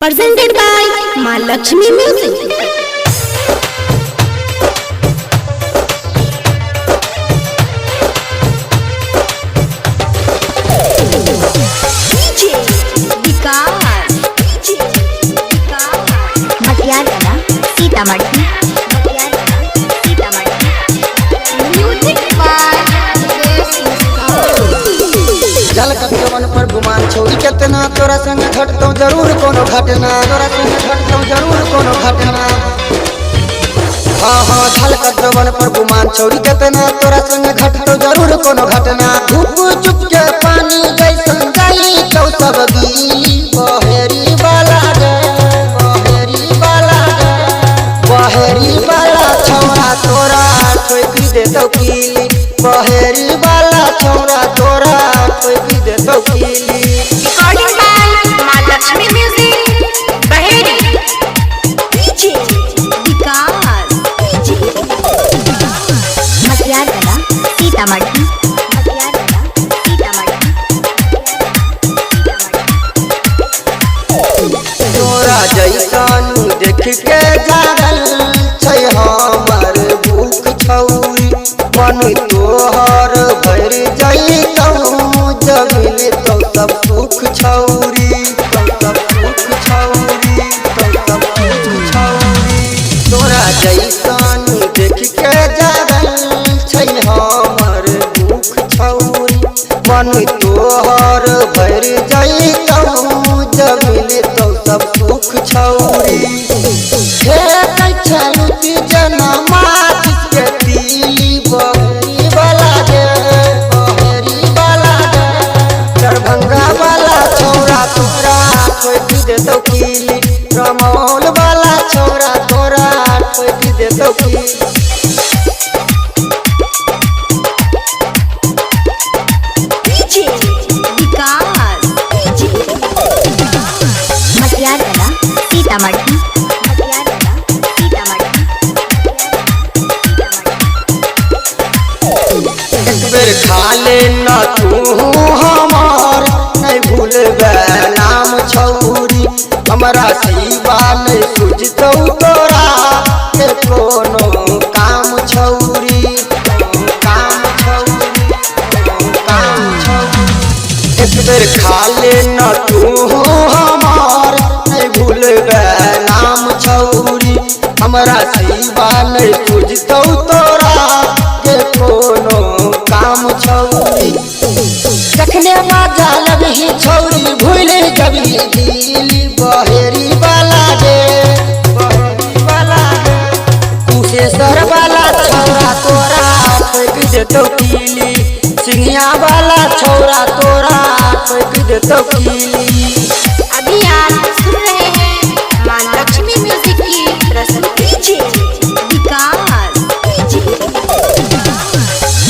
presented by Ma Lakshmi Music. DJ Vikas, Matiala Sitamarhi music by जलकत्वन पर गुमान छोड़ी कितना तोरा संग घटतो जरूर कोनो घटना तोरा संग घटतो जरूर कोनो घटना हाँ जलकत्वन पर गुमान छोड़ी कितना तोरा संग घटतो जरूर कोनो घटना धूप चुप के पानी जैसन गई तो सब गीली बहेरी वाला गे बहेरी वाला छौरा तोरा ठोक दे तो कीली बहेरी वाला छौरा तोरा ठोक दे तो कीली recording by Ma Lakshmi Music. Baheri DJ Vikas, मटियाला सीतामढ़ी तोरा जैसन देख के जागल छै हमर भूख छौरी मन तोहर भर जैतौ जमीन तो सब सुख छौरी तोरा जैसन देख के जागल छै हमर भूख छौरी मन तोहर भर जैतौ जमीन तो सब सुख छौरी हे कछलुती जनमा जिसके दिली बहरी वाला गे दरभंगा वाला छौरा तोरा ठोक दे तो कीली रमौल वाला छौरा तोरा ठोक दे तो कीली DJ Vikas, मटियाला सीतामढ़ी एक बेर खा ले न तू हमार नहीं भूलबे नाम छौरी हमरा सिवा नहीं सुझतौ तोरा के कोनो काम छौरी एक बेर खा ले न तू हमार नहीं भूलबे नाम छौरी हमरा सिवा नहीं सुझतौ तोरा के कोनो काम छौरी जखने बाजा लबही छौरी भूल जबी दिली बहेरी वाला गे कुशेश्वर वाला छौरा तोरा ठोक देतौ कीली सिंघिया वाला छौरा तोरा ठोक देतौ कीली। अभी आप सुन रहे हैं मां लक्ष्मी म्यूजिक की प्रस्तुति DJ विकास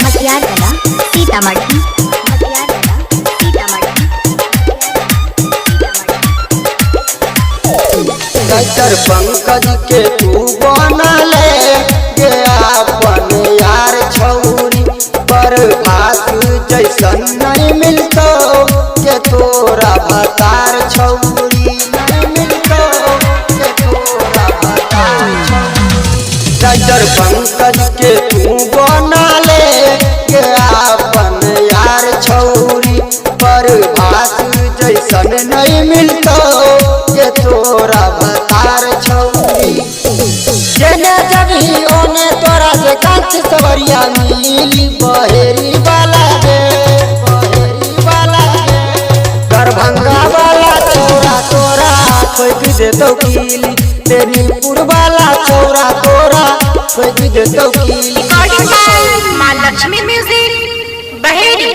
मटियाला सीतामढ़ी डॉक्टर पंकज के तू बनले गे अपन यार छौरी पर भात जैसन नहीं मिलतो के तोरा भतार छौरी नहीं मिलतो के तोरा भतार डॉक्टर पंकज के तू बनले गे अपन यार छौरी पर भात जैसन नहीं मिलतो के तोरा भतार छौरी जेने जबही ओने तोरा से कांच सवरिया मिली बहेरी वाला गे दरभंगा वाला छौरा तोरा ठोक देतौ कीली बेनीपुर वाला छौरा तोरा ठोक देतौ कीली recording by Ma Lakshmi Music. Baheri